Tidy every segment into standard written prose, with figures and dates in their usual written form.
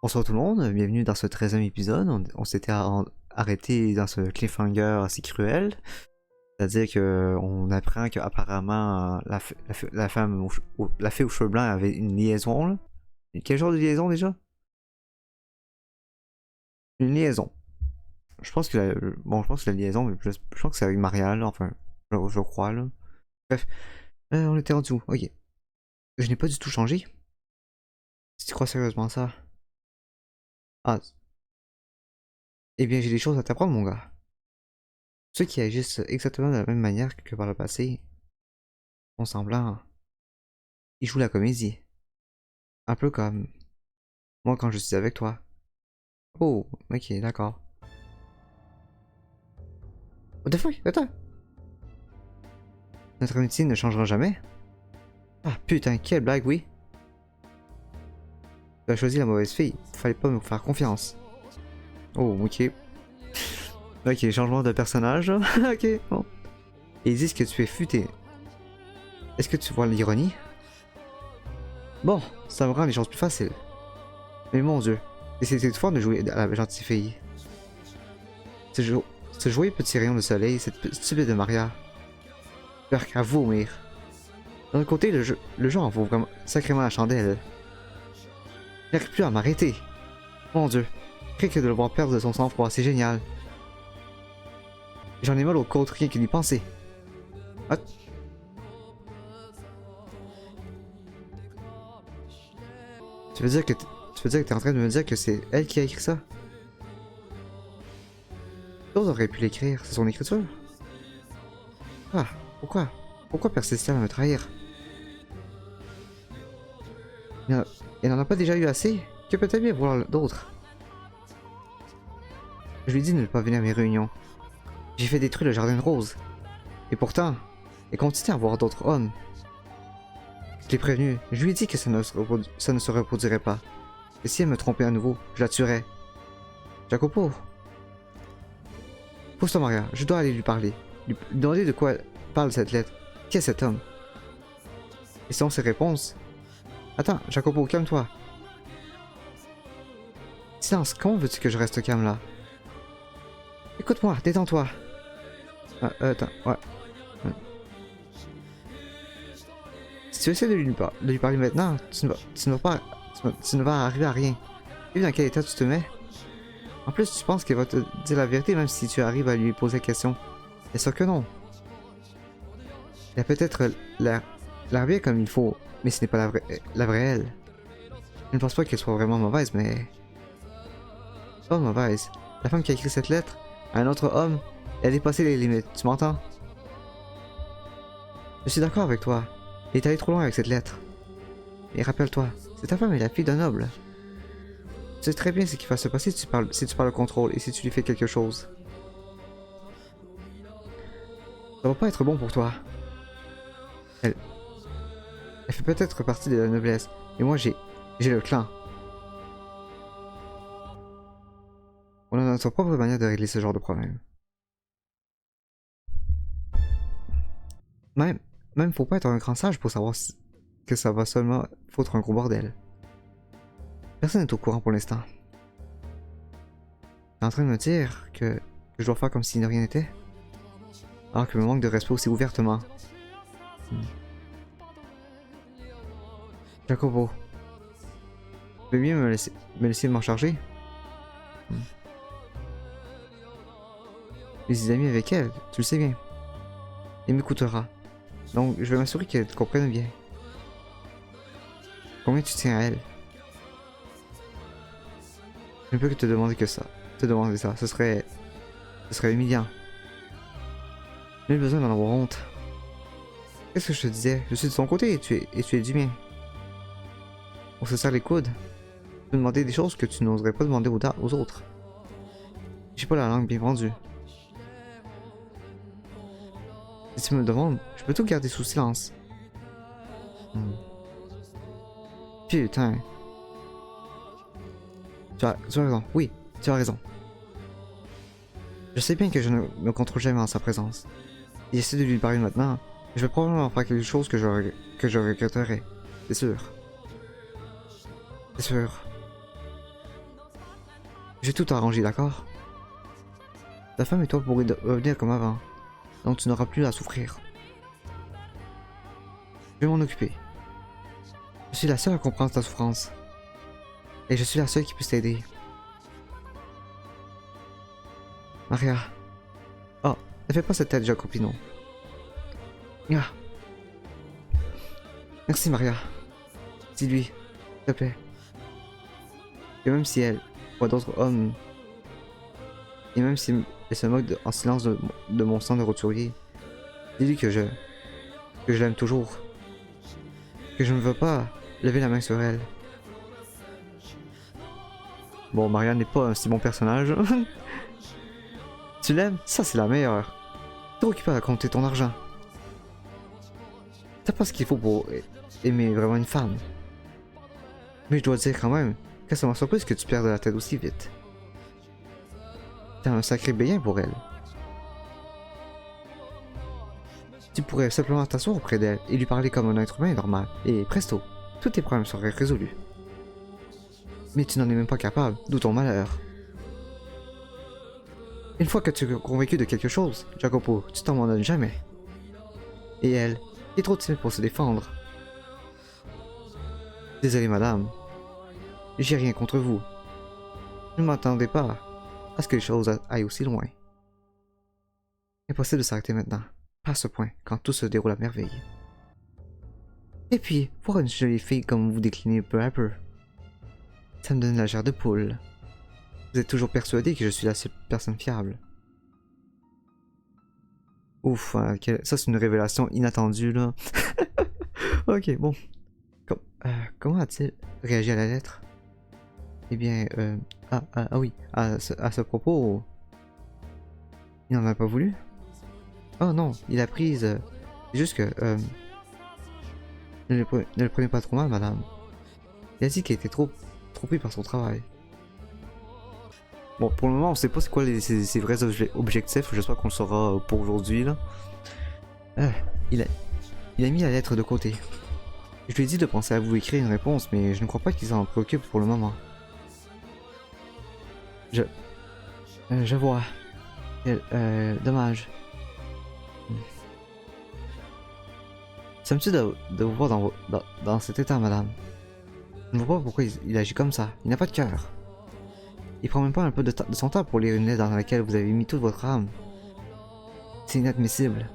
Bonsoir tout le monde, bienvenue dans ce 13e épisode. On s'était arrêté dans ce cliffhanger assez cruel. C'est-à-dire qu'on apprend qu'apparemment la femme, la fille aux cheveux blancs avait une liaison. Là. Quel genre de liaison déjà? Une liaison. Je pense que bon, je pense que la liaison, je pense que c'est avec Maria, là, enfin, je crois là. Bref, on était rendu où? Ok. Je n'ai pas du tout changé. Si tu crois sérieusement ça? Ah, eh bien j'ai des choses à t'apprendre mon gars. Ceux qui agissent exactement de la même manière que par le passé font semblant. Ils jouent la comédie. Un peu comme moi quand je suis avec toi. Oh, ok, d'accord. What the fuck? Attends. Notre amitié ne changera jamais? Ah putain, quelle blague, oui. Tu as choisi la mauvaise fille. Fallait pas me faire confiance. Oh, ok. Ok, changement de personnage. Ok, bon. Et ils disent que tu es futé. Est-ce que tu vois l'ironie? Bon, ça me rend les choses plus faciles. Mais mon dieu, et c'était fort de jouer à la gentille fille. Ce, ce joyeux petit rayon de soleil, cette stupide de Maria. Peur qu'à vomir. D'un autre côté, le jeu en vaut vraiment sacrément la chandelle. Il n'arrive plus à m'arrêter. Mon dieu, rien que de le voir perdre son sang-froid, c'est génial. J'en ai mal aux côtes, rien que d'y penser. Ah. Tu veux dire que t'es en train de me dire que c'est elle qui a écrit ça? D'autres auraient pu l'écrire, c'est son écriture. Ah, pourquoi? Pourquoi persiste-t-elle à me trahir? Elle n'en a pas déjà eu assez? Que peut-elle bien vouloir d'autre? Je lui dis de ne pas venir à mes réunions. J'ai fait détruire le jardin de rose. Et pourtant, elle continue à voir d'autres hommes. Je l'ai prévenu, je lui ai dit que ça ne se reproduirait pas. Et si elle me trompait à nouveau, je la tuerais. Jacopo. Pousse-toi Maria, je dois aller lui parler. Lui demander de quoi parle cette lettre. Qui est cet homme? Et selon ses réponses... Attends, Jacopo, calme-toi. Silence, comment veux-tu que je reste calme là? Écoute-moi, détends-toi. Attends, ouais. Si tu essaies de lui parler maintenant, tu ne vas arriver à rien. Tu sais dans quel état tu te mets? En plus, tu penses qu'elle va te dire la vérité même si tu arrives à lui poser la question. Bien sûr que non. Elle a peut-être l'air bien comme il faut, mais ce n'est pas la vraie elle. Je ne pense pas qu'elle soit vraiment mauvaise, mais... Pas mauvaise. La femme qui a écrit cette lettre, à un autre homme, elle a dépassé les limites, tu m'entends? Je suis d'accord avec toi. Elle est allée trop loin avec cette lettre. Et rappelle-toi, c'est ta femme est la fille d'un noble. Tu sais très bien ce qui va se passer si tu parles au contrôle et si tu lui fais quelque chose. Ça va pas être bon pour toi. Elle fait peut-être partie de la noblesse, et moi j'ai le clan. On a notre propre manière de régler ce genre de problème. Même, même faut pas être un grand sage pour savoir que ça va seulement foutre un gros bordel. Personne n'est au courant pour l'instant. T'es en train de me dire que je dois faire comme si de rien n'était? Alors que me manque de respect aussi ouvertement. Jacobo. Tu veux bien me laisser m'en charger? Les amis avec elle, tu le sais bien. Elle m'écoutera. Donc je vais m'assurer qu'elle te comprenne bien. Combien tu tiens à elle? Je ne peux que te demander que ça. Te demander ça, ce serait humiliant. J'ai besoin d'en avoir honte. Qu'est-ce que je te disais? Je suis de son côté et tu es du mien. On se serre les coudes. Tu peux demander des choses que tu n'oserais pas demander aux autres. J'ai pas la langue bien vendue. Si tu me le demandes, je peux tout garder sous silence. Putain. Tu as raison, oui, tu as raison. Je sais bien que je ne me contrôle jamais en sa présence. Si j'essaie de lui parler maintenant, je vais probablement faire quelque chose que je regretterai. C'est sûr. C'est sûr. Je vais tout arranger, d'accord? Ta femme et toi pourrez revenir comme avant. Donc tu n'auras plus à souffrir. Je vais m'en occuper. Je suis la seule à comprendre ta souffrance. Et je suis la seule qui puisse t'aider. Maria. Oh, ne fais pas cette tête, Jacopino. Ah. Merci, Maria. Dis-lui, s'il te plaît. Et même si elle voit d'autres hommes, et même si elle se moque en silence de mon sang de roturier, dis-lui que je l'aime toujours. Que je ne veux pas lever la main sur elle. Bon, Maria n'est pas un si bon personnage. Tu l'aimes? Ça, c'est la meilleure. T'es occupé à compter ton argent. T'as pas ce qu'il faut pour aimer vraiment une femme. Mais je dois dire quand même que ça m'a surpris que tu perdes la tête aussi vite. T'es un sacré béguin pour elle. Tu pourrais simplement t'asseoir auprès d'elle et lui parler comme un être humain normal, et presto, tous tes problèmes seraient résolus. Mais tu n'en es même pas capable, d'où ton malheur. Une fois que tu es convaincu de quelque chose, Jacopo, tu t'en donnes jamais. Et elle est trop timide pour se défendre. Désolé madame, j'ai rien contre vous. Je ne m'attendais pas à ce que les choses aillent aussi loin. Impossible de s'arrêter maintenant, pas à ce point, quand tout se déroule à merveille. Et puis, voir une jolie fille comme vous décliner peu à peu, ça me donne la chair de poule. Vous êtes toujours persuadé que je suis la seule personne fiable. Ouf, hein, ça c'est une révélation inattendue là. Ok, bon. Comment a-t-il réagi à la lettre? Eh bien, oui, à ce propos, il n'en a pas voulu? Oh non, il a prise. C'est juste que, ne le prenez pas trop mal, madame. Il a dit qu'il était trop pris par son travail. Bon, pour le moment, on sait pas c'est quoi ses vrais objectifs. J'espère qu'on le saura pour aujourd'hui, là. Il a mis la lettre de côté. Je lui ai dit de penser à vous écrire une réponse, mais je ne crois pas qu'il s'en préoccupe pour le moment. Je vois. Dommage. Ça me tue de vous voir dans cet état, madame. Je ne vois pas pourquoi il agit comme ça. Il n'a pas de cœur. Il prend même pas un peu de son temps pour lire une lettre dans laquelle vous avez mis toute votre âme. C'est inadmissible.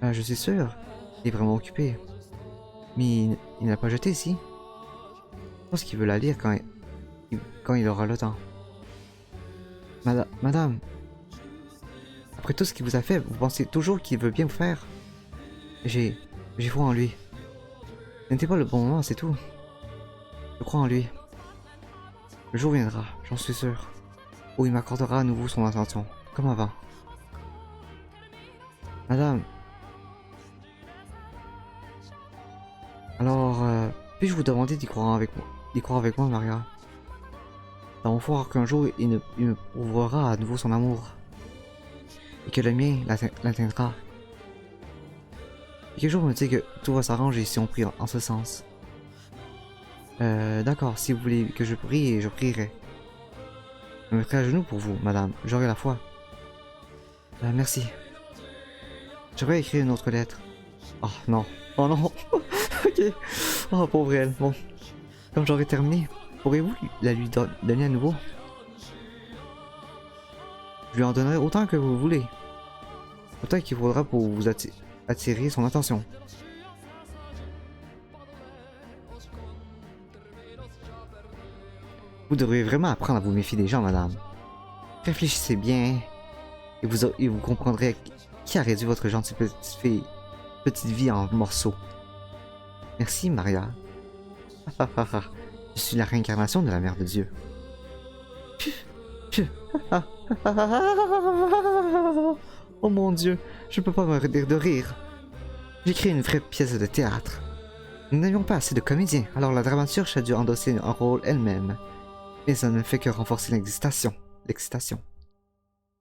Je suis sûr. Il est vraiment occupé. Mais il n'a pas jeté ici. Je pense qu'il veut la lire quand il aura le temps. Madame. Après tout ce qu'il vous a fait, vous pensez toujours qu'il veut bien vous faire? J'ai foi en lui. Ce n'était pas le bon moment, c'est tout. Je crois en lui. Le jour viendra, j'en suis sûr, où il m'accordera à nouveau son attention, comme avant. Madame. Alors, puis-je vous demander d'y croire avec moi, Maria? Dans mon foi qu'un jour il me prouvera à nouveau son amour. Et que le mien l'atteindra. Et qu'un jour me dit que tout va s'arranger si on prie en ce sens. D'accord, si vous voulez que je prie, je prierai. Je me mettrai à genoux pour vous, madame. J'aurai la foi. Merci. J'aurais écrit une autre lettre. Oh non. Oh non. Ok. Oh pauvre elle. Bon. Comme j'aurai terminé, pourrez-vous la lui donner à nouveau? Je lui en donnerai autant que vous voulez. Autant qu'il faudra pour vous attirer son attention. Vous devriez vraiment apprendre à vous méfier des gens, madame. Réfléchissez bien et vous comprendrez qui a réduit votre gentille petite vie en morceaux. Merci, Maria. Je suis la réincarnation de la Mère de Dieu. Oh mon Dieu, je peux pas me redire de rire. J'ai créé une vraie pièce de théâtre. Nous n'avions pas assez de comédiens, alors la dramaturge a dû endosser un rôle elle-même. Mais ça ne fait que renforcer l'excitation.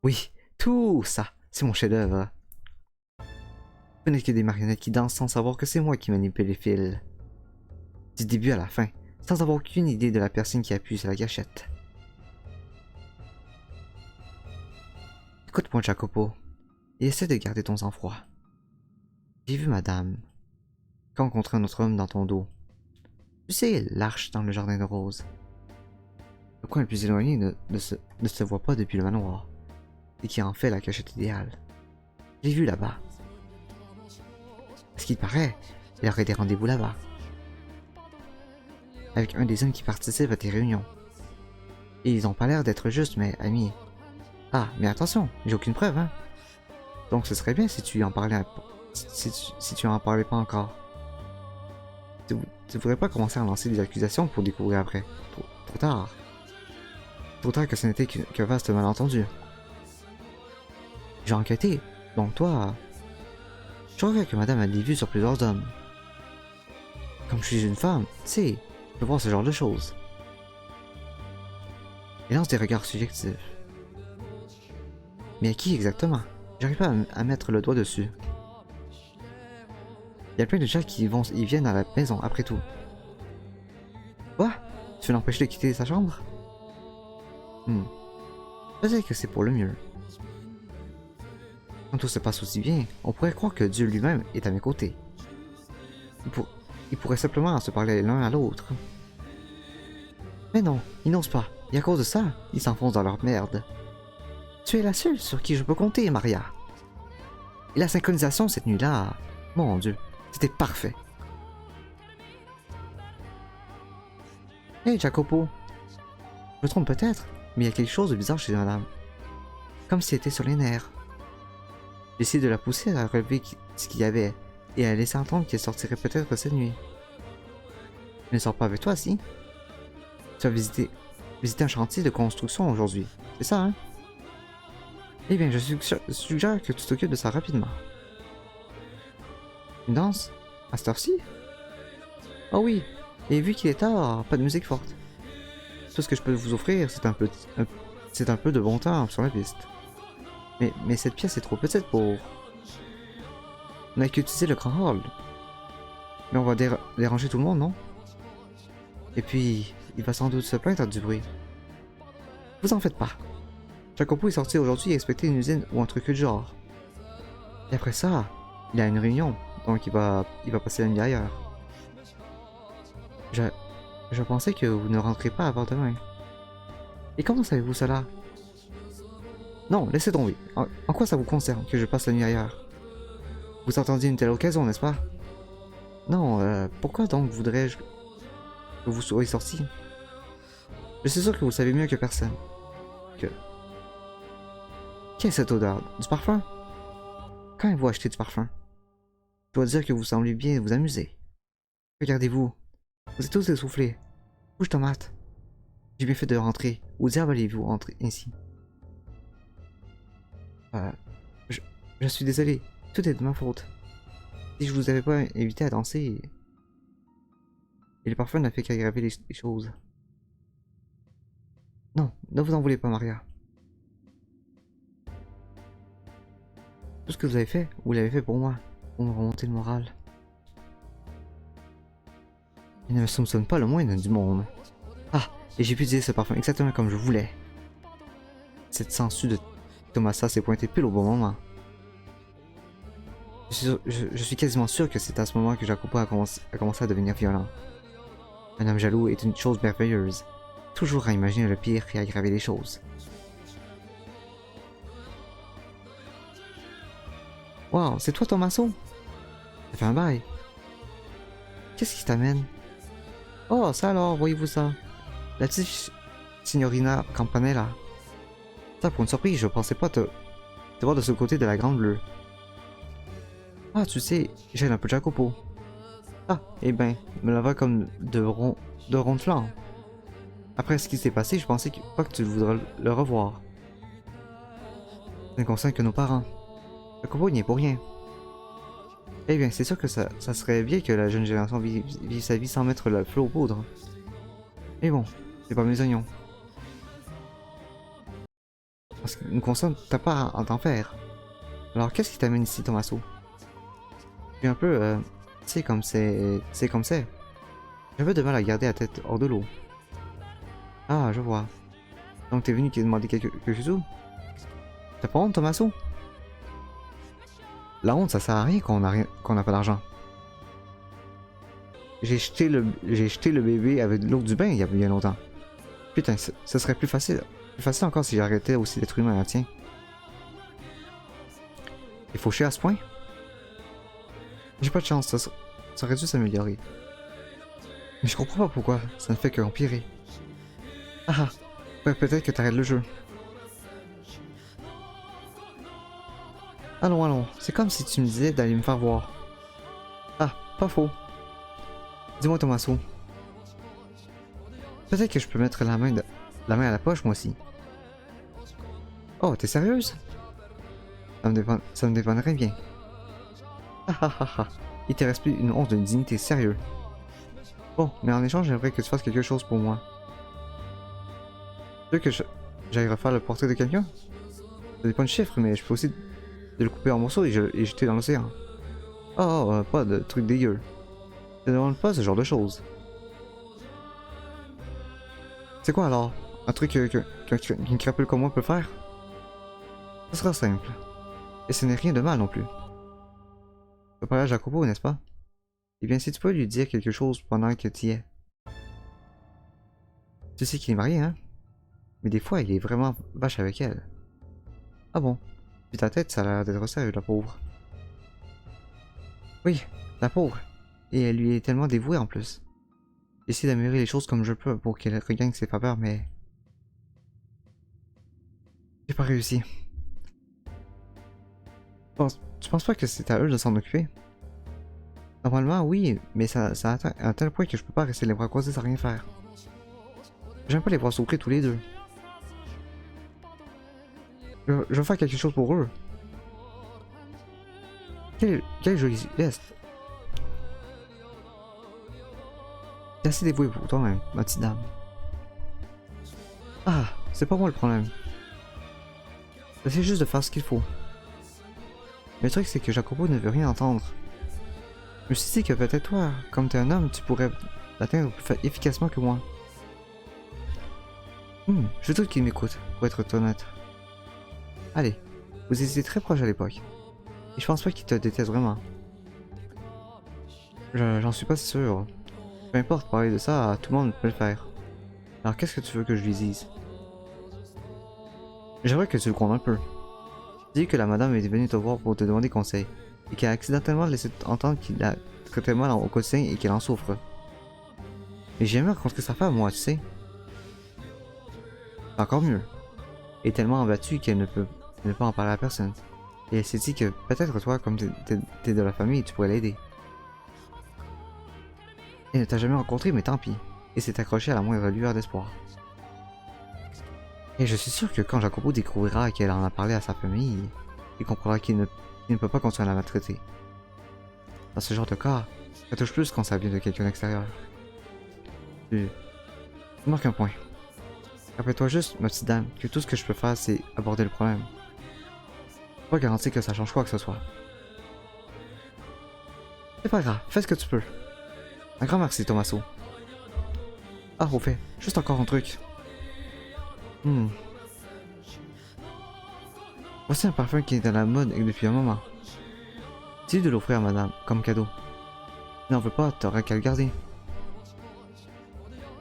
Oui, tout ça, c'est mon chef-d'œuvre. Vous n'êtes que des marionnettes qui dansent sans savoir que c'est moi qui manipule les fils. Du début à la fin, sans avoir aucune idée de la personne qui appuie sur la gâchette. Écoute-moi, Jacopo, et essaie de garder ton sang-froid. J'ai vu madame rencontrer un autre homme dans ton dos. Tu sais, l'arche dans le jardin de roses. Le coin le plus éloigné ne se voit pas depuis le manoir, et qui en fait la cachette idéale. J'ai vu là-bas. À ce qu'il paraît, il aurait des rendez-vous là-bas. Avec un des hommes qui participe à tes réunions. Et ils ont pas l'air d'être justes, mais amis. Ah, mais attention, j'ai aucune preuve, hein. Donc ce serait bien si tu en parlais si tu en parlais pas encore. Tu voudrais pas commencer à lancer des accusations pour découvrir après. Trop tard. Trop tard que ce n'était qu'un vaste malentendu. J'ai enquêté, donc toi... Je crois que madame a des vues sur plusieurs hommes. Comme je suis une femme, tu sais, je peux voir ce genre de choses. Elle lance des regards subjectifs. Mais à qui exactement? J'arrive pas à mettre le doigt dessus. Il y a plein de gens qui viennent à la maison après tout. Quoi? Tu veux l'empêcher de quitter sa chambre? Peut-être que c'est pour le mieux. Quand tout se passe aussi bien, on pourrait croire que Dieu lui-même est à mes côtés. Ils pourraient simplement se parler l'un à l'autre. Mais non, ils n'osent pas. Et à cause de ça, ils s'enfoncent dans leur merde. Tu es la seule sur qui je peux compter, Maria. Et la synchronisation cette nuit-là, mon Dieu, c'était parfait. Hey Jacopo, je me trompe peut-être, mais il y a quelque chose de bizarre chez madame. Comme si elle était sur les nerfs. J'ai essayé de la pousser à relever ce qu'il y avait, et à laisser entendre qu'elle sortirait peut-être cette nuit. Elle ne sort pas avec toi, si? Tu vas visiter un chantier de construction aujourd'hui, c'est ça, hein? Eh bien, je suggère que tu t'occupes de ça rapidement. Une danse? À cette heure-ci? Oh oui, et vu qu'il est tard, pas de musique forte. Tout ce que je peux vous offrir, c'est un peu de bon temps sur la piste. Mais cette pièce est trop petite pour... On n'a qu'utilisé le grand hall. Mais on va déranger tout le monde, non? Et puis, il va sans doute se plaindre du bruit. Vous en faites pas. Jacopo est sorti aujourd'hui et expectait une usine ou un truc du genre. Et après ça, il a une réunion, donc il va passer la nuit ailleurs. Je pensais que vous ne rentrez pas avant demain. Et comment savez-vous cela? Non, laissez tomber. En quoi ça vous concerne que je passe la nuit ailleurs? Vous attendiez une telle occasion, n'est-ce pas? Non, pourquoi donc voudrais-je que vous soyez sorti? Je suis sûr que vous le savez mieux que personne. Qu'est cette odeur? Du parfum? Quand avez-vous acheté du parfum? Je dois dire que vous semblez bien vous amuser. Regardez-vous. Vous êtes tous essoufflés. Bouge tomate. J'ai bien fait de rentrer. Où diable allez-vous entrer ainsi? Je suis désolé. Tout est de ma faute. Si je vous avais pas invité à danser... Et le parfum n'a fait qu'aggraver les choses. Non, ne vous en voulez pas, Maria. Tout ce que vous avez fait, vous l'avez fait pour moi. Pour me remonter le moral. Il ne me soupçonne pas le moindre du monde. Ah, et j'ai pu utiliser ce parfum exactement comme je voulais. Cette sangsue de Tomasa s'est pointée pile au bon moment. Je suis quasiment sûr que c'est à ce moment que Jacopo a commencé à devenir violent. Un homme jaloux est une chose merveilleuse. Toujours à imaginer le pire et à aggraver les choses. Wow, c'est toi Tommaso? Ça fait un bail. Qu'est-ce qui t'amène? Oh, ça alors, voyez-vous ça? La petite signorina Campanella. Ça, pour une surprise, je pensais pas te voir de ce côté de la Grande Bleue. Ah, tu sais, j'aime un peu Jacopo. Ah, eh ben, me la va comme de rond flanc. Après ce qui s'est passé, je pensais pas que tu voudrais le revoir. Ça ne concerne que nos parents. Jacopo n'y est pour rien. Eh bien, c'est sûr que ça serait bien que la jeune génération vive sa vie sans mettre le feu aux poudres. Mais bon, c'est pas mes oignons. En ce qui nous concerne, t'as pas à t'en faire. Alors, qu'est-ce qui t'amène ici, Tommaso? Je suis un peu, c'est comme c'est comme c'est. J'ai un peu de mal à garder la tête hors de l'eau. Ah, je vois. Donc t'es venu te demander quelque chose? T'as pas honte, Tommaso? La honte, ça sert à rien qu'on n'a pas d'argent. J'ai jeté le bébé avec l'eau du bain il y a bien longtemps. Putain, ce serait plus facile. Plus facile encore si j'arrêtais aussi d'être humain, hein, tiens. Il faut chier à ce point? J'ai pas de chance, ça aurait dû s'améliorer. Mais je comprends pas pourquoi, ça ne fait qu'empirer. Ah ah, ouais, peut-être que t'arrêtes le jeu. Allons, allons, c'est comme si tu me disais d'aller me faire voir. Ah, pas faux. Dis-moi, Tommaso. Peut-être que je peux mettre la main à la poche, moi aussi. Oh, t'es sérieuse? Ça me dépendrait bien. Ah ah ah ah. Il te reste plus une once de dignité, sérieux. Bon, mais en échange, j'aimerais que tu fasses quelque chose pour moi. Tu veux que j'aille refaire le portrait de quelqu'un? Ça dépend du chiffre, mais je peux aussi le couper en morceaux et jeter dans l'océan. Oh, pas de truc dégueu. Je ne demande pas ce genre de choses. C'est quoi alors? Un truc qu'une crapule comme moi peut faire? Ce sera simple. Et ce n'est rien de mal non plus. Tu vas parler à Jacopo, n'est-ce pas? Eh bien, si tu peux lui dire quelque chose pendant que tu y es. Tu sais qu'il est marié, hein? Mais des fois, il est vraiment vache avec elle. Ah bon? Vu ta tête, ça a l'air d'être sérieux, la pauvre. Oui, la pauvre. Et elle lui est tellement dévouée en plus. J'essaie d'améliorer les choses comme je peux pour qu'elle regagne ses faveurs, mais... j'ai pas réussi. Tu penses pas que c'est à eux de s'en occuper? Normalement, oui, mais ça atteint un tel point que je peux pas rester les bras croisés sans rien faire. J'aime pas les voir souffrir tous les deux. Je veux faire quelque chose pour eux. Quel joli geste. T'es assez dévoué pour toi-même, ma petite dame. Ah, c'est pas moi le problème. J'essaie juste de faire ce qu'il faut. Mais le truc, c'est que Jacopo ne veut rien entendre. Je me suis dit que peut-être toi, comme t'es un homme, tu pourrais l'atteindre plus efficacement que moi. Je doute qu'il m'écoute, pour être honnête. Allez, vous étiez très proches à l'époque. Et je pense pas qu'il te déteste vraiment. J'en suis pas sûr. Peu importe, parler de ça, tout le monde peut le faire. Alors qu'est-ce que tu veux que je lui dise? J'aimerais que tu le comptes un peu. Dis que la madame est venue te voir pour te demander conseil, et qu'elle a accidentellement laissé entendre qu'il la traitait mal au quotidien et qu'elle en souffre. Mais j'ai jamais rencontré sa femme, moi, tu sais. Encore mieux. Elle est tellement abattue qu'elle ne peut pas en parler à personne. Et elle s'est dit que peut-être toi, comme t'es de la famille, tu pourrais l'aider. Elle ne t'a jamais rencontré, mais tant pis. Et s'est accrochée à la moindre lueur d'espoir. Et je suis sûr que quand Jacopo découvrira qu'elle en a parlé à sa famille, il comprendra qu'il ne peut pas continuer à la maltraiter. Dans ce genre de cas, ça touche plus quand ça vient de quelqu'un d'extérieur. Tu marques un point. Rappelle-toi juste, ma petite dame, que tout ce que je peux faire, c'est aborder le problème. Pas garantir que ça change quoi que ce soit. C'est pas grave, fais ce que tu peux. Un grand merci, Tommaso. Ah, au fait, juste encore un truc. Voici un parfum qui est à la mode depuis un moment. Dis de l'offrir à madame, comme cadeau. Si n'en veux pas, t'auras qu'à le garder.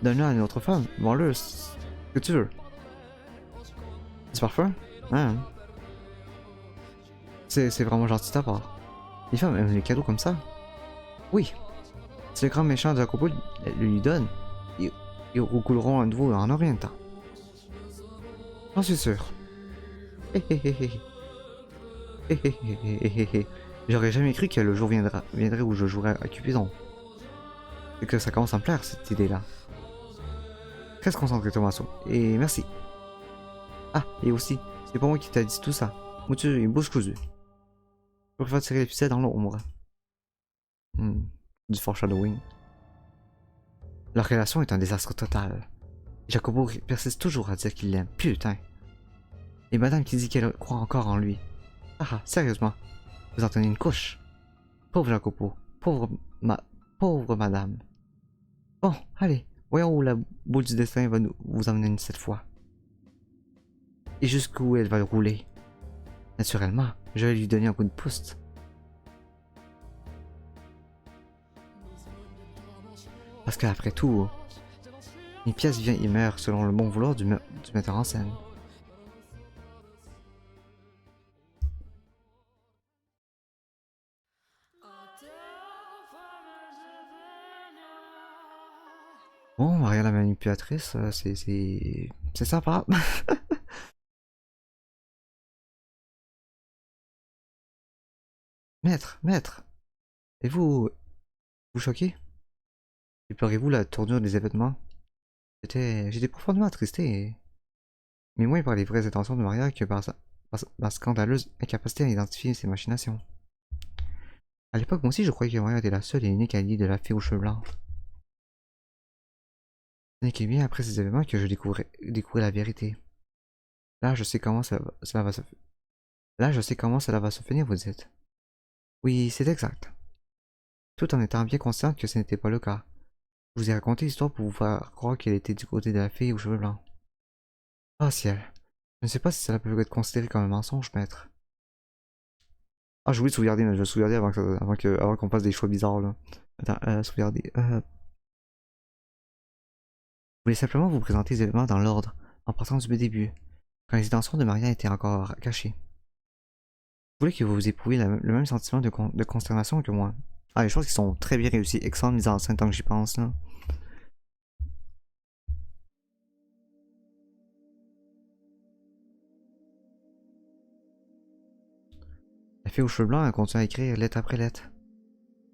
Donne-le à une autre femme, vends-le, ce que tu veux. Ce parfum? Hein? C'est vraiment gentil de ta part. Les femmes aiment les cadeaux comme ça? Oui. Si le grand méchant Jacopo lui donne, ils roucouleront à nouveau en un rien de temps. J'en suis sûr. J'aurais jamais cru que le jour viendrait où je jouerais à Cupidon. Et que ça commence à me plaire, cette idée-là. Reste concentré, Tommaso. Et merci. Ah, et aussi, c'est pas moi qui t'a dit tout ça. Mouture et bouche cousue. Je préfère tirer les ficelles dans l'ombre. Du foreshadowing. Leur relation est un désastre total. Jacopo persiste toujours à dire qu'il l'aime. Putain. Et madame qui dit qu'elle croit encore en lui. Ah, sérieusement. Vous en tenez une couche. Pauvre Jacopo. Pauvre madame. Bon, allez. Voyons où la boule du destin va vous emmener cette fois. Et jusqu'où elle va rouler. Naturellement, je vais lui donner un coup de pouce. Parce qu'après tout, une pièce vient et meurt selon le bon vouloir du metteur en scène. Bon, Maria la manipulatrice, c'est sympa. Maître, maître, et vous choqué? Déplorez-vous la tournure des événements? J'étais profondément attristé, mais moins par les vraies intentions de Maria que par sa scandaleuse incapacité à identifier ses machinations. À l'époque, moi aussi, je croyais que Maria était la seule et unique alliée de la fille aux cheveux blancs. Ce n'est que bien après ces événements que je découvrais la vérité. Là, je sais comment cela va se... Là, je sais comment cela va se finir, vous dites. Oui, c'est exact. Tout en étant bien consciente que ce n'était pas le cas. Je vous ai raconté l'histoire pour vous faire croire qu'elle était du côté de la fille aux cheveux blancs. Oh ciel. Je ne sais pas si cela peut être considéré comme un mensonge, maître. Ah, j'ai oublié de sauvegarder, mais je vais sauvegarder avant qu'on fasse des choix bizarres, là. Attends, sauvegarder. Je voulais simplement vous présenter les événements dans l'ordre, en partant du début, quand les intentions de Maria étaient encore cachées. Je voulais que vous éprouviez le même sentiment de consternation que moi. Ah, les choses qui sont très bien réussies, excellente mise en scène tant que j'y pense, là. La fille aux cheveux blancs a continué à écrire lettre après lettre.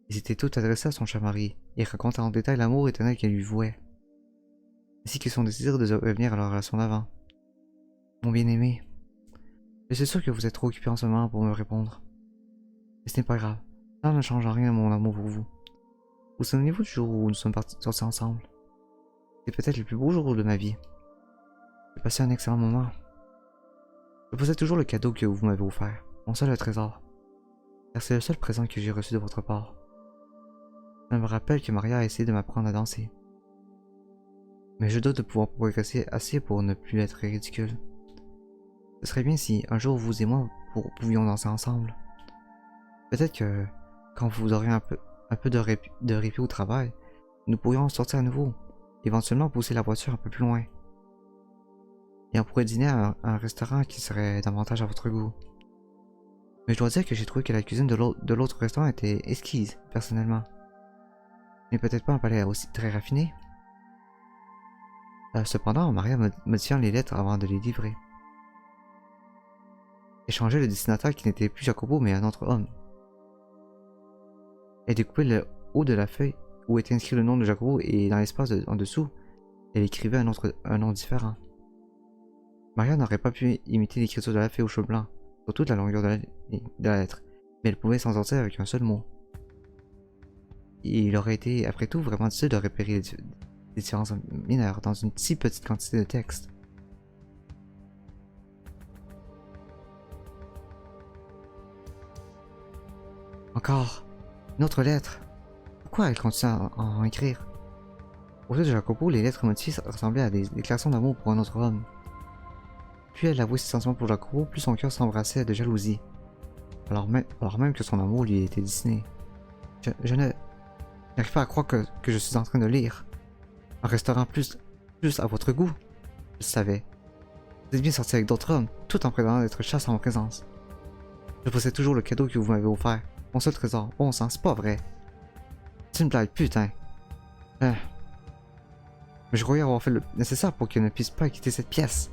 Ils étaient toutes adressées à son cher mari, et racontaient en détail l'amour éternel qu'elle lui vouait, ainsi que son désir de revenir à leur relation d'avant. Mon bien-aimé, je suis sûr que vous êtes trop occupé en ce moment pour me répondre. Mais ce n'est pas grave, ça ne change en rien mon amour pour vous. Vous souvenez-vous du jour où nous sommes sortis ensemble? C'est peut-être le plus beau jour de ma vie. J'ai passé un excellent moment. Je possède toujours le cadeau que vous m'avez offert, mon seul trésor, car c'est le seul présent que j'ai reçu de votre part. Je me rappelle que Maria a essayé de m'apprendre à danser. Mais je doute de pouvoir progresser assez pour ne plus être ridicule. Ce serait bien si un jour vous et moi pouvions danser ensemble. Peut-être que quand vous aurez un peu de répit au travail, nous pourrions sortir à nouveau, éventuellement pousser la voiture un peu plus loin. Et on pourrait dîner à un restaurant qui serait davantage à votre goût. Mais je dois dire que j'ai trouvé que la cuisine de l'autre restaurant était exquise, personnellement. Mais peut-être pas un palais aussi très raffiné. Cependant, Maria modifiant les lettres avant de les livrer. Échanger le destinataire qui n'était plus Jacobo mais un autre homme. Elle découpait le haut de la feuille où était inscrit le nom de Jacobo et dans l'espace en dessous, elle écrivait un nom différent. Maria n'aurait pas pu imiter l'écriture de la fée aux cheveux blancs, sur toute la longueur de la lettre, mais elle pouvait s'en sortir avec un seul mot. Et il aurait été, après tout, vraiment difficile de repérer les différences mineures dans une si petite quantité de texte. Encore une autre lettre. Pourquoi elle continue à en écrire? Au lieu de Jacopo, les lettres modifiées ressemblaient à des déclarations d'amour pour un autre homme. Plus elle avouait ses sentiments pour Jacopo, plus son cœur s'embrassait de jalousie, alors même que son amour lui était destiné. Je n'arrive pas à croire que je suis en train de lire. Un restaurant plus à votre goût. Je le savais. Vous êtes bien sorti avec d'autres hommes, tout en prétendant d'être chaste en ma présence. Je possède toujours le cadeau que vous m'avez offert. Mon seul trésor. Bon sang, c'est pas vrai. C'est une blague, putain. Mais je croyais avoir fait le nécessaire pour qu'elle ne puisse pas quitter cette pièce.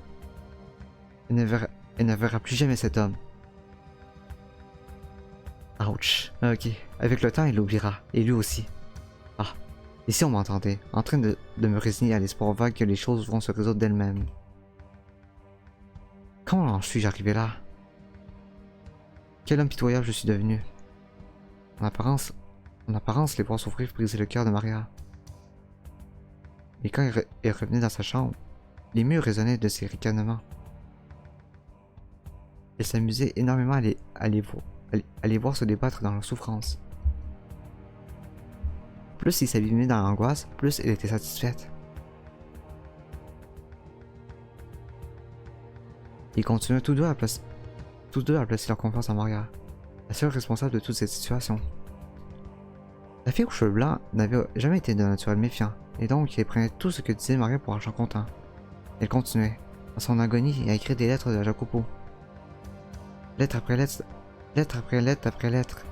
Elle ne verra plus jamais cet homme. Ouch. Ok. Avec le temps, il l'oubliera. Et lui aussi. Ah. Et si on m'entendait, en train de me résigner à l'espoir vague que les choses vont se résoudre d'elles-mêmes. Comment en suis-je arrivé là? Quel homme pitoyable je suis devenu. En apparence, les voir souffrir brisaient le cœur de Maria. Et quand elle revenait dans sa chambre, les murs résonnaient de ses ricanements. Elle s'amusait énormément à les voir se débattre dans leur souffrance. Plus ils s'abîmaient dans l'angoisse, plus elle était satisfaite. Ils continuaient tous deux à Tous deux avaient placé leur confiance en Maria, la seule responsable de toute cette situation. La fille aux cheveux blancs n'avait jamais été d'un naturel méfiant, et donc elle prenait tout ce que disait Maria pour argent comptant. Elle continuait, dans son agonie, à écrire des lettres à Jacopo. Lettre après lettre, lettre après lettre après lettre.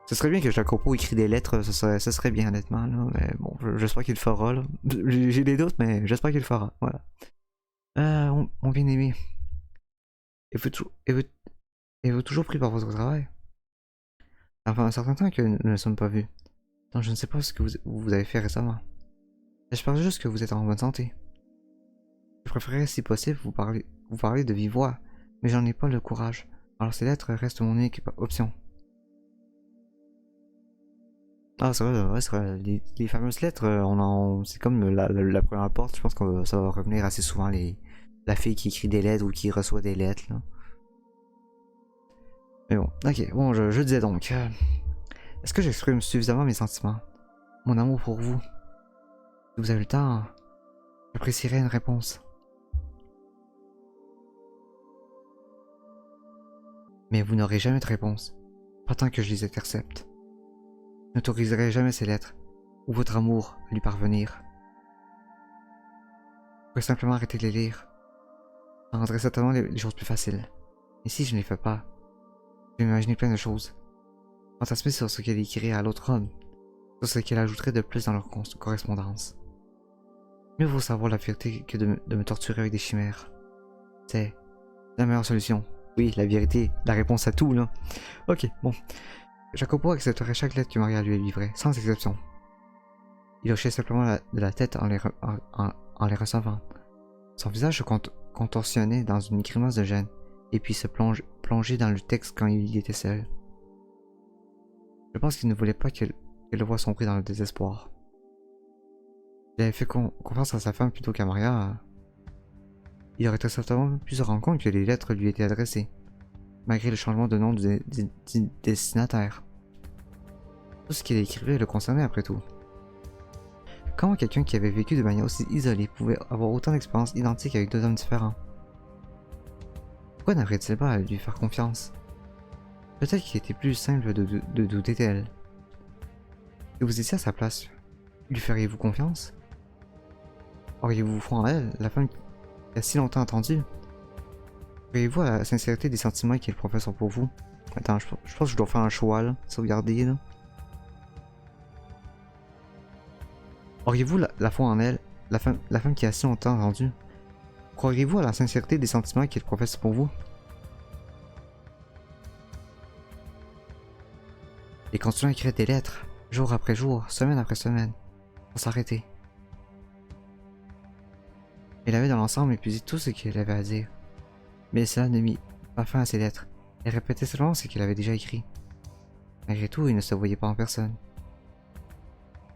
Ce serait bien que Jacopo écrit des lettres, ce serait bien honnêtement, là, mais bon, j'espère qu'il le fera, là. J'ai des doutes, mais j'espère qu'il le fera, voilà. Mon bien-aimé, êtes-vous toujours pris par votre travail? Enfin, un certain temps que nous ne nous sommes pas vus, donc je ne sais pas ce que vous avez fait récemment. J'espère juste que vous êtes en bonne santé. Je préférerais, si possible, vous parler de vive voix, mais j'en ai pas le courage, alors ces lettres restent mon unique option. Ah, c'est vrai, ouais, c'est vrai. Les fameuses lettres, c'est comme la première porte. Je pense que ça va revenir assez souvent, la fille qui écrit des lettres ou qui reçoit des lettres, là. Mais bon, ok, bon, je disais donc. Est-ce que j'exprime suffisamment mes sentiments? Mon amour pour vous? Si vous avez le temps, j'apprécierais une réponse. Mais vous n'aurez jamais de réponse, pas tant que je les intercepte. Je n'autoriserai jamais ces lettres, ou votre amour à lui parvenir. Je pourrais simplement arrêter de les lire. Ça rendrait certainement les choses plus faciles. Et si je ne les fais pas, je vais m'imaginer plein de choses. Fantasmer sur ce qu'elle écrirait à l'autre homme, sur ce qu'elle ajouterait de plus dans leur correspondance. Mieux vaut savoir la vérité que de me torturer avec des chimères. C'est la meilleure solution. Oui, la vérité, la réponse à tout, là. Ok, bon. Jacopo accepterait chaque lettre que Maria lui livrait, sans exception. Il hochait simplement de la tête en les recevant. Son visage se contorsionnait dans une grimace de gêne, et puis se plongeait dans le texte quand il y était seul. Je pense qu'il ne voulait pas qu'elle le voie sombrer dans le désespoir. Il avait fait confiance à sa femme plutôt qu'à Maria. Il aurait très certainement pu se rendre compte que les lettres lui étaient adressées, malgré le changement de nom du destinataire. Tout ce qu'il écrivait le concernait après tout. Comment quelqu'un qui avait vécu de manière aussi isolée pouvait avoir autant d'expériences identiques avec deux hommes différents? Pourquoi n'arrêtait-il pas à lui faire confiance? Peut-être qu'il était plus simple de douter d'elle. Si vous étiez à sa place, lui feriez-vous confiance? Auriez-vous foi en elle, la femme qui a si longtemps attendu? Croyez-vous à la sincérité des sentiments qu'il professe pour vous? Attends, je pense que je dois faire un choix là, sauvegarder là. Auriez-vous la foi en elle, la femme qui a si longtemps attendu? Croyez-vous à la sincérité des sentiments qu'il professe pour vous? Et continuant à écrire des lettres, jour après jour, semaine après semaine, sans s'arrêter. Elle avait dans l'ensemble épuisé tout ce qu'elle avait à dire. Mais cela ne mit pas fin à ses lettres. Elle répétait seulement ce qu'elle avait déjà écrit. Malgré tout, il ne se voyait pas en personne.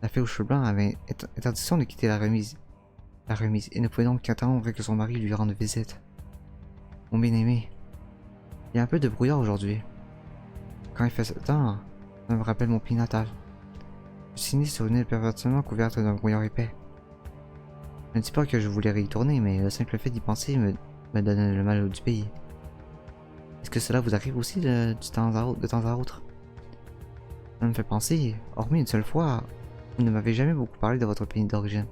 La fille aux cheveux blancs avait interdiction de quitter la remise et ne pouvait donc qu'attendre que son mari lui rende visite. Mon bien-aimé, il y a un peu de brouillard aujourd'hui. Quand il fait ce temps, ça me rappelle mon pays natal. Je suis né sur une île perpétuellement couverte d'un brouillard épais. Je ne dis pas que je voulais y retourner, mais le simple fait d'y penser me donne le mal du pays. Est-ce que cela vous arrive aussi de temps à autre? Ça me fait penser, hormis une seule fois, vous ne m'avez jamais beaucoup parlé de votre pays d'origine.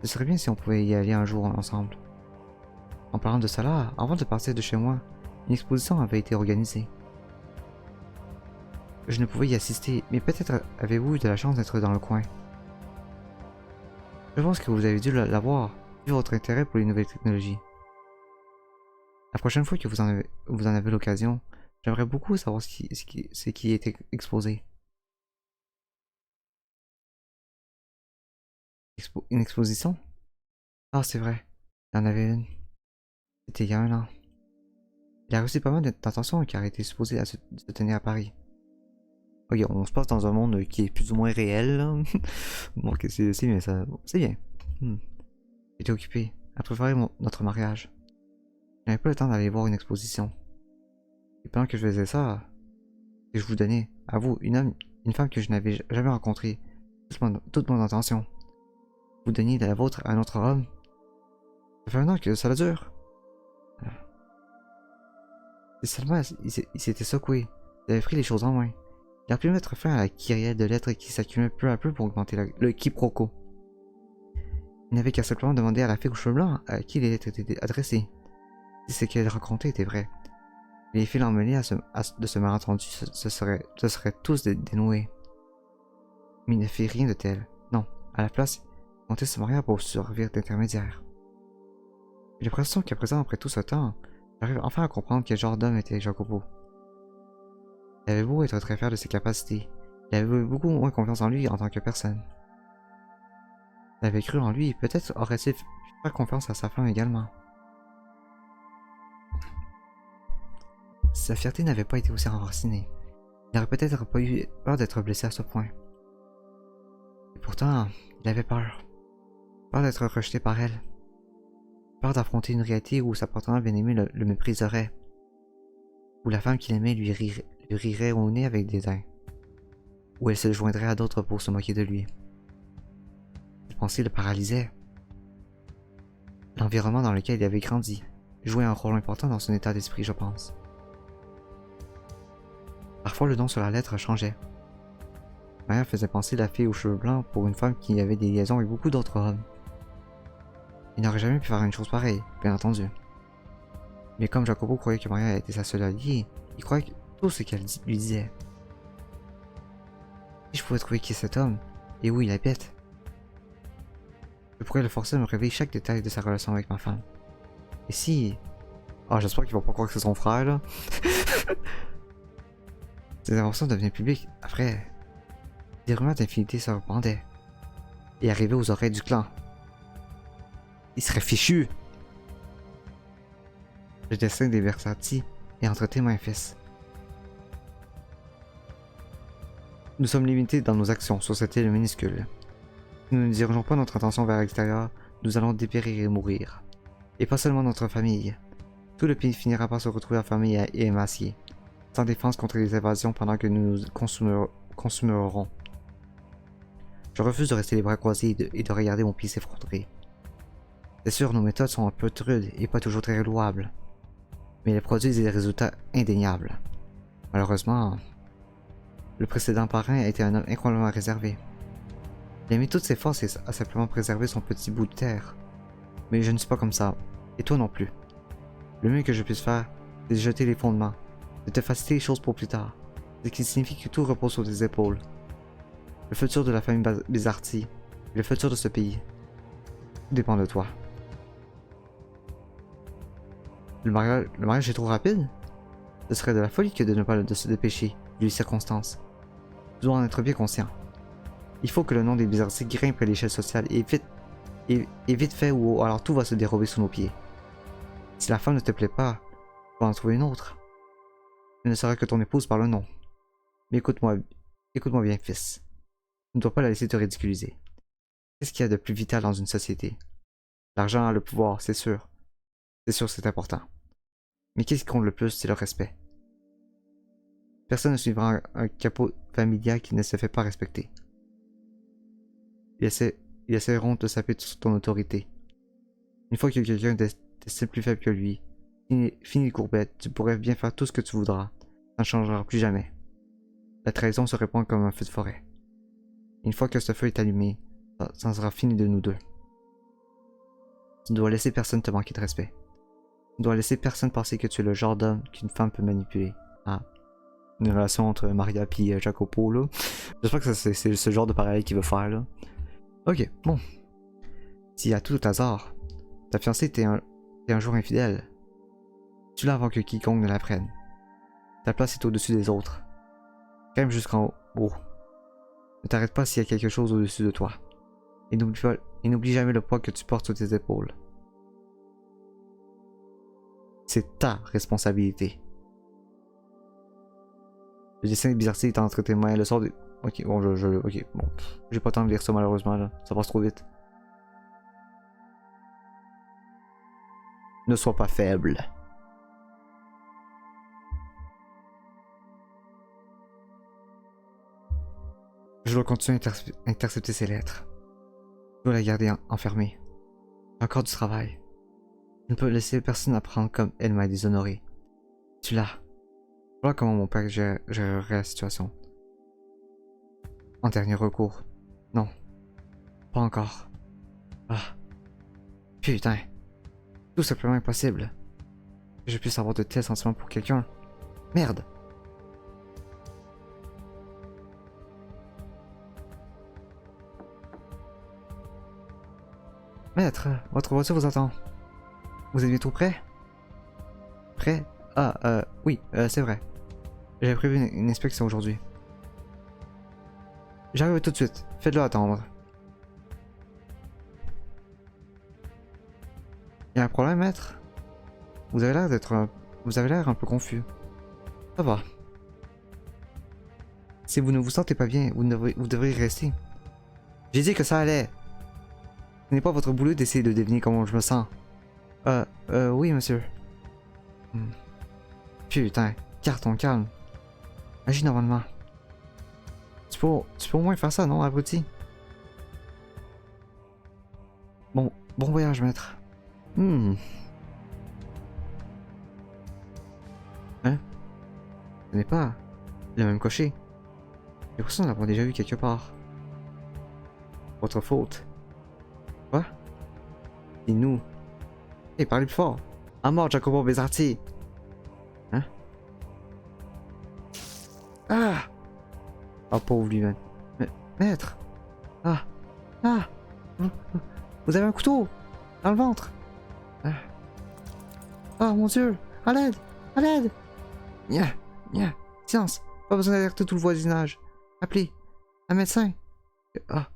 Ce serait bien si on pouvait y aller un jour ensemble. En parlant de cela, avant de partir de chez moi, une exposition avait été organisée. Je ne pouvais y assister, mais peut-être avez-vous eu de la chance d'être dans le coin. Je pense que vous avez dû l'avoir, vu votre intérêt pour les nouvelles technologies. La prochaine fois que vous en avez l'occasion, j'aimerais beaucoup savoir ce qui était exposé. Une exposition? Ah, c'est vrai. Il y en avait une. C'était il y a 1 an. Il a reçu pas mal d'attention car il était supposé se tenir à Paris. Ok, on se passe dans un monde qui est plus ou moins réel, là. Bon, ok, c'est bien, ça. C'est bien. J'étais occupé à préparer notre mariage. Je n'avais pas le temps d'aller voir une exposition. Et pendant que je faisais ça, je vous donnais, à vous, une femme que je n'avais jamais rencontrée, toute mon attention. Vous donniez la vôtre à un autre homme. Ça fait 1 an que ça dure. Si seulement il s'était secoué, il avait pris les choses en main. Il a pu mettre fin à la kyrielle de lettres qui s'accumulaient peu à peu pour augmenter le quiproquo. Il n'avait qu'à simplement demander à la fille aux cheveux blancs à qui les lettres étaient adressées. Si ce qu'elle racontait était vrai, les fils emmenés de ce malentendu se seraient tous dénoués. Mais il ne fit rien de tel. Non, à la place, il comptait se marier pour servir d'intermédiaire. J'ai l'impression qu'à présent, après tout ce temps, j'arrive enfin à comprendre quel genre d'homme était Jacopo. Il avait beau être très fier de ses capacités, il avait beaucoup moins confiance en lui en tant que personne. Il avait cru en lui, peut-être aurait-il pu faire confiance à sa femme également. Sa fierté n'avait pas été aussi enracinée. Il n'aurait peut-être pas eu peur d'être blessé à ce point. Et pourtant, il avait peur. Peur d'être rejeté par elle. Peur d'affronter une réalité où sa partenaire bien-aimée le mépriserait. Où la femme qu'il aimait lui rirait au nez avec dédain. Où elle se joindrait à d'autres pour se moquer de lui. Ces pensées le paralysaient. L'environnement dans lequel il avait grandi jouait un rôle important dans son état d'esprit, je pense. Parfois, le nom sur la lettre changeait. Maya faisait penser la fille aux cheveux blancs pour une femme qui avait des liaisons avec beaucoup d'autres hommes. Il n'aurait jamais pu faire une chose pareille, bien entendu. Mais comme Jacopo croyait que Maya était sa seule alliée, il croyait tout ce qu'elle lui disait. Si je pouvais trouver qui est cet homme, et où il habite, je pourrais le forcer à me révéler chaque détail de sa relation avec ma femme. Et si... Oh, j'espère qu'il va pas croire que c'est son frère, là. Ces informations devenaient publiques. Après, des rumeurs d'infinité se répandaient et arrivaient aux oreilles du clan. Il serait fichu! Le destin des Versati est entre tes mains, fils. Nous sommes limités dans nos actions sur cette île minuscule. Si nous ne dirigeons pas notre attention vers l'extérieur, nous allons dépérir et mourir. Et pas seulement notre famille. Tout le pays finira par se retrouver affamé et émacié, sans défense contre les invasions pendant que nous nous consumerons. Je refuse de rester les bras croisés et de regarder mon pays s'effondrer. C'est sûr, nos méthodes sont un peu rudes et pas toujours très louables, mais elles produisent des résultats indéniables. Malheureusement, le précédent parrain était un homme incroyablement réservé. Il a mis toutes ses forces à simplement préserver son petit bout de terre. Mais je ne suis pas comme ça, et toi non plus. Le mieux que je puisse faire, c'est de jeter les fondements, de te faciliter les choses pour plus tard, ce qui signifie que tout repose sur tes épaules. Le futur de la famille Bizarti, le futur de ce pays, tout dépend de toi. Le mariage est trop rapide? Ce serait de la folie que de ne pas se dépêcher, vu les circonstances. Tu dois en être bien conscient. Il faut que le nom des Bizarti grimpe à l'échelle sociale et vite fait ou alors tout va se dérober sous nos pieds. Si la femme ne te plaît pas, tu vas en trouver une autre. Elle ne sera que ton épouse par le nom. Mais écoute-moi bien, fils. Tu ne dois pas la laisser te ridiculiser. Qu'est-ce qu'il y a de plus vital dans une société? L'argent, le pouvoir, c'est sûr. C'est sûr, c'est important. Mais qu'est-ce qui compte le plus, c'est le respect. Personne ne suivra un capot familial qui ne se fait pas respecter. Ils essaieront de s'appuyer sur ton autorité. Une fois que quelqu'un t'estime plus faible que lui, fini les courbettes, tu pourrais bien faire tout ce que tu voudras. Ça ne changera plus jamais. La trahison se répand comme un feu de forêt. Une fois que ce feu est allumé, ça sera fini de nous deux. Tu ne dois laisser personne te manquer de respect. Tu ne dois laisser personne penser que tu es le genre d'homme qu'une femme peut manipuler. Ah. Une relation entre Maria et Jacopo, là. J'espère que c'est ce genre de parallèle qu'il veut faire, là. Ok, bon. Si à tout hasard, ta fiancée t'est un jour infidèle, tue-la avant que quiconque ne la prenne. Ta place est au-dessus des autres. Grimpe jusqu'en haut. Ne t'arrête pas s'il y a quelque chose au-dessus de toi. Et n'oublie jamais le poids que tu portes sur tes épaules. C'est ta responsabilité. Le dessin de Bizarti est entre tes mains. Le sort de... Ok, bon, ok, bon. J'ai pas le temps de lire ça malheureusement, là. Ça passe trop vite. Ne sois pas faible. Je dois continuer à intercepter ces lettres. Je dois la garder enfermée. Encore du travail. Je ne peux laisser personne apprendre comme elle m'a déshonoré. Tu l'as. Voilà comment mon père gérerait la situation. En dernier recours. Non. Pas encore. Ah. Putain. Tout simplement impossible. Que je puisse avoir de tels sentiments pour quelqu'un. Merde. Maître, votre voiture vous attend. Vous êtes bientôt prêt? Prêt? Ah, oui, c'est vrai. J'avais prévu une inspection aujourd'hui. J'arrive tout de suite. Faites-le attendre. Y a un problème, maître? Vous avez l'air Vous avez l'air un peu confus. Ça va. Si vous ne vous sentez pas bien, vous devriez rester. J'ai dit que ça allait. Ce n'est pas votre boulot d'essayer de deviner comment je me sens. Oui, monsieur. Putain, carton calme. Agis normalement. Tu peux au moins faire ça, non, abruti? Bon voyage, maître. Hein? Ce n'est pas le même cocher. J'ai l'impression de l'avoir déjà vu quelque part. Votre faute. Quoi? Et nous? Hé, parlez plus fort. À mort, Jacopo Besarti. Hein? Ah! Oh, pauvre lui, man. Maître! Ah! Ah! Vous avez un couteau! Dans le ventre! Ah! Oh mon dieu! À l'aide! À l'aide! Nya! Nya! Silence! Pas besoin d'alerter tout le voisinage. Appelez! Un médecin! Ah!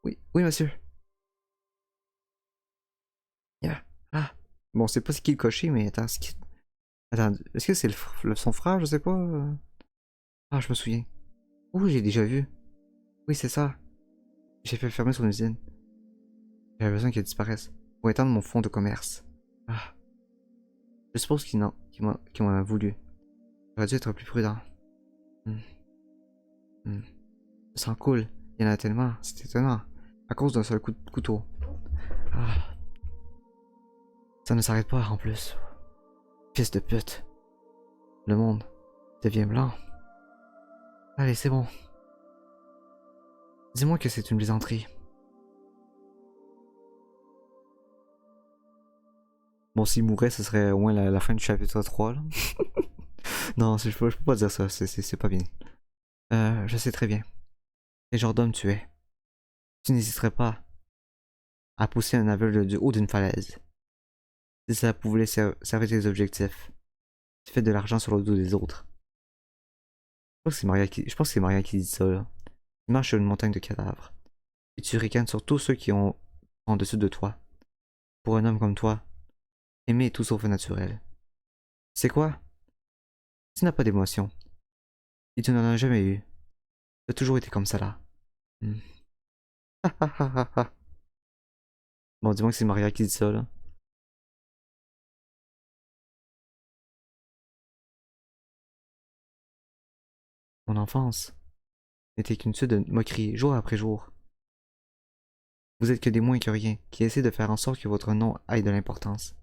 Oui, monsieur. Yeah. Ah. Bon, c'est pas ce qui est le cocher, mais attends, attends, est-ce que c'est son frère, je sais pas? Ah, je me souviens. Oui, j'ai déjà vu. Oui, c'est ça. J'ai fait fermer son usine. J'avais besoin qu'il disparaisse pour étendre mon fonds de commerce. Ah. Je suppose qu'il m'en a voulu. J'aurais dû être plus prudent. Je me sens cool. Il y en a tellement. C'est étonnant. À cause d'un seul coup de couteau. Ah. Ça ne s'arrête pas en plus. Fils de pute. Le monde devient blanc. Allez, c'est bon. Dis-moi que c'est une plaisanterie. Bon, s'il mourait, ce serait au moins la fin du chapitre 3, là. Non, je peux pas dire ça, c'est pas bien. Je sais très bien. Quel genre d'homme tu es. Tu n'hésiterais pas à pousser un aveugle du haut d'une falaise. Si ça pouvait servir tes objectifs. Tu fais de l'argent sur le dos des autres. Je pense que c'est Maria qui dit ça, là. Tu marches sur une montagne de cadavres. Et tu ricanes sur tous ceux qui ont en dessus de toi. Pour un homme comme toi, aimer est tout sauf naturel. C'est quoi? Tu n'as pas d'émotion. Et tu n'en as jamais eu. Tu as toujours été comme ça là. Bon, dis-moi que c'est Maria qui dit ça là. Mon enfance n'était qu'une suite de moqueries, jour après jour. Vous êtes que des moins que rien, qui essaient de faire en sorte que votre nom ait de l'importance.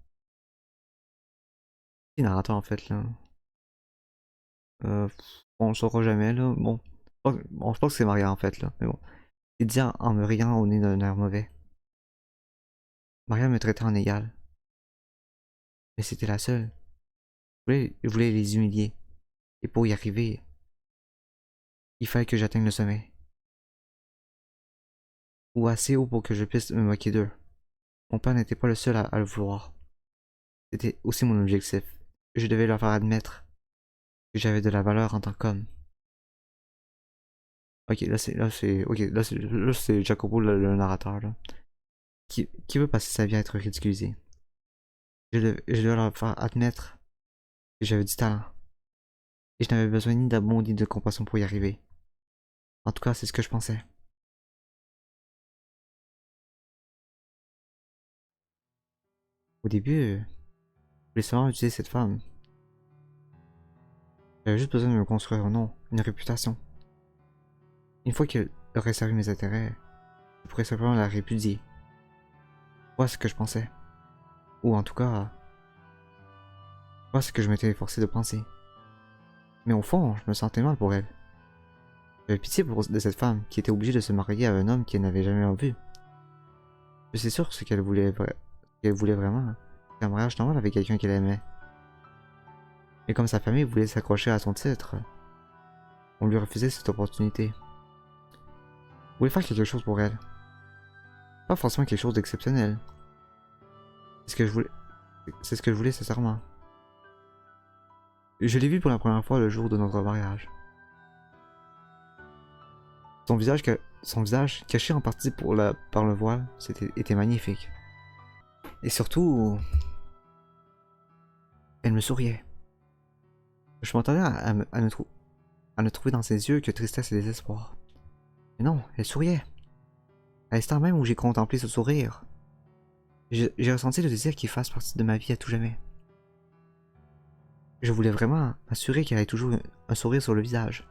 Qui narrateur en fait là? On le saura jamais là. Bon, je pense que c'est Maria en fait là. Mais bon. Il dit en me riant au nez d'un air mauvais. Maria me traitait en égal. Mais c'était la seule. Je voulais les humilier. Et pour y arriver, il fallait que j'atteigne le sommet. Ou assez haut pour que je puisse me moquer d'eux. Mon père n'était pas le seul à le vouloir. C'était aussi mon objectif. Je devais leur faire admettre que j'avais de la valeur en tant qu'homme. Ok, là c'est Jacopo le narrateur là. Qui veut passer sa vie à être ridiculisé. Je devais leur faire admettre que j'avais du talent. Et je n'avais besoin ni d'amour ni de compassion pour y arriver. En tout cas, c'est ce que je pensais. Au début, je voulais seulement utiliser cette femme. J'avais juste besoin de me construire un nom, une réputation. Une fois qu'elle aurait servi mes intérêts, je pourrais simplement la répudier. Voilà ce que je pensais. Ou en tout cas, Pas ce que je m'étais forcé de penser. Mais au fond, je me sentais mal pour elle. J'avais pitié de cette femme qui était obligée de se marier à un homme qu'elle n'avait jamais vu. Je suis sûr que ce qu'elle voulait vraiment, c'est un mariage normal avec quelqu'un qu'elle aimait. Mais comme sa famille voulait s'accrocher à son titre, on lui refusait cette opportunité. On voulait faire quelque chose pour elle. Pas forcément quelque chose d'exceptionnel. C'est ce que je voulais. C'est ce que je voulais sincèrement. Je l'ai vue pour la première fois le jour de notre mariage. Son visage caché en partie par le voile, était magnifique. Et surtout, elle me souriait. Je m'attendais à ne trouver dans ses yeux que tristesse et désespoir. Mais non, elle souriait. À l'instant même où j'ai contemplé ce sourire, j'ai ressenti le désir qu'il fasse partie de ma vie à tout jamais. Je voulais vraiment m'assurer qu'elle ait toujours un sourire sur le visage.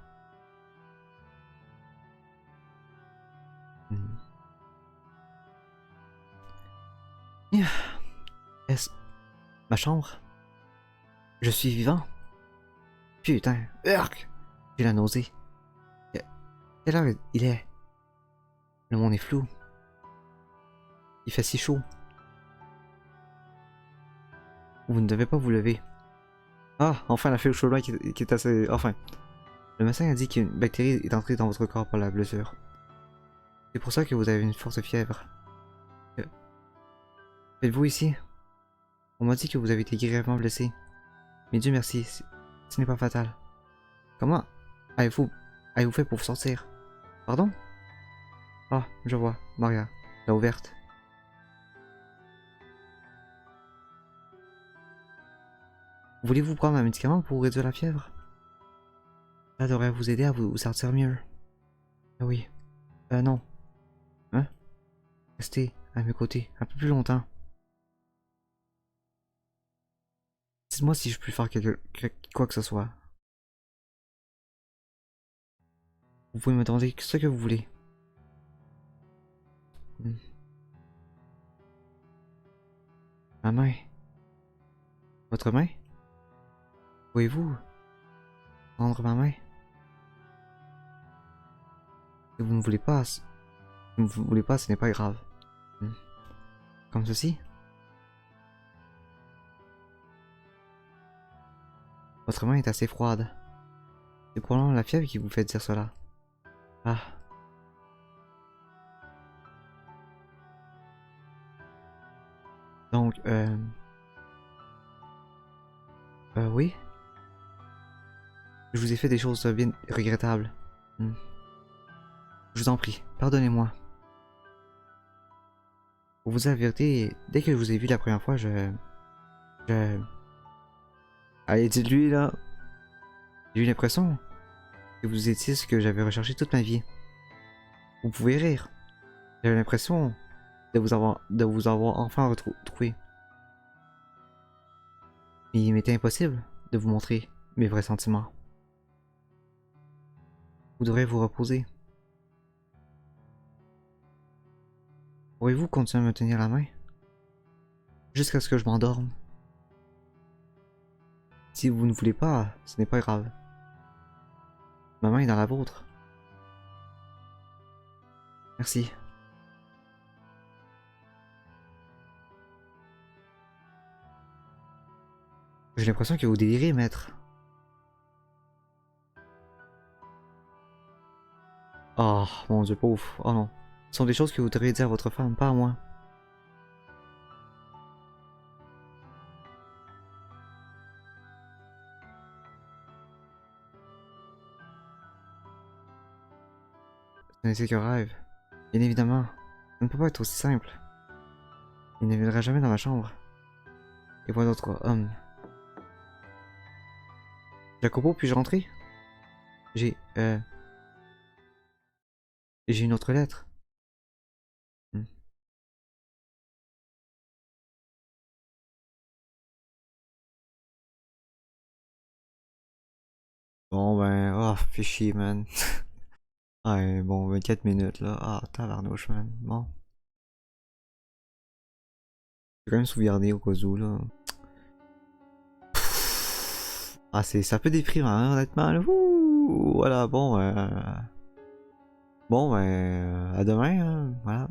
Est-ce ma chambre? Je suis vivant? Putain, urk! J'ai la nausée. Quelle heure il est? Le monde est flou. Il fait si chaud. Vous ne devez pas vous lever. Ah, enfin la fille au chaud qui est assez... Enfin. Le médecin a dit qu'une bactérie est entrée dans votre corps par la blessure. C'est pour ça que vous avez une forte fièvre. Faites-vous ici? On m'a dit que vous avez été grièvement blessé. Mais Dieu merci, ce n'est pas fatal. Comment avez-vous fait pour vous sortir? Pardon? Ah, je vois, Maria, la ouverte. Voulez-vous prendre un médicament pour réduire la fièvre? Ça devrait vous aider à vous sentir mieux. Ah oui. Non. Hein? Restez à mes côtés un peu plus longtemps. Dites-moi si je peux faire quoi que ce soit. Vous pouvez me demander ce que vous voulez. Ma main. Votre main? Pouvez-vous prendre ma main? Si vous ne voulez pas, ce n'est pas grave. Comme ceci? Votre main est assez froide. C'est probablement la fièvre qui vous fait dire cela. Ah. Donc, oui. Je vous ai fait des choses bien regrettables. Je vous en prie, pardonnez-moi. Pour vous dire la vérité, dès que je vous ai vu la première fois, Allez, dites-lui là. J'ai eu l'impression que vous étiez ce que j'avais recherché toute ma vie. Vous pouvez rire. J'avais l'impression de vous avoir enfin retrouvé. Mais il m'était impossible de vous montrer mes vrais sentiments. Vous devrez vous reposer. Pourriez-vous continuer à me tenir la main? Jusqu'à ce que je m'endorme. Si vous ne voulez pas, ce n'est pas grave. Ma main est dans la vôtre. Merci. J'ai l'impression que vous délirez, maître. Oh, mon dieu, pauvre. Oh non. Ce sont des choses que vous devriez dire à votre femme, pas à moi. Ce n'est qu'un rêve. Bien évidemment, ça ne peut pas être aussi simple. Il ne viendra jamais dans ma chambre. Et voilà d'autres hommes. Jacopo, puis-je rentrer? J'ai une autre lettre. Bon ben, oh, fais chier, man. Ouais, bon, 24 minutes là. Ah, tabarnouche, man. Bon. Je vais quand même sauvegarder au cas où là. Ah, c'est un peu déprimant, hein, honnêtement. Là. Ouh, voilà, bon. Bon, à demain. Hein, voilà.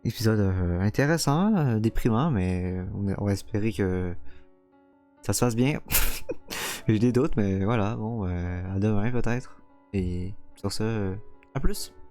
Épisode intéressant, déprimant, mais on va espérer que ça se passe bien. J'ai des doutes, mais voilà, bon, à demain peut-être. Et sur ce, à plus.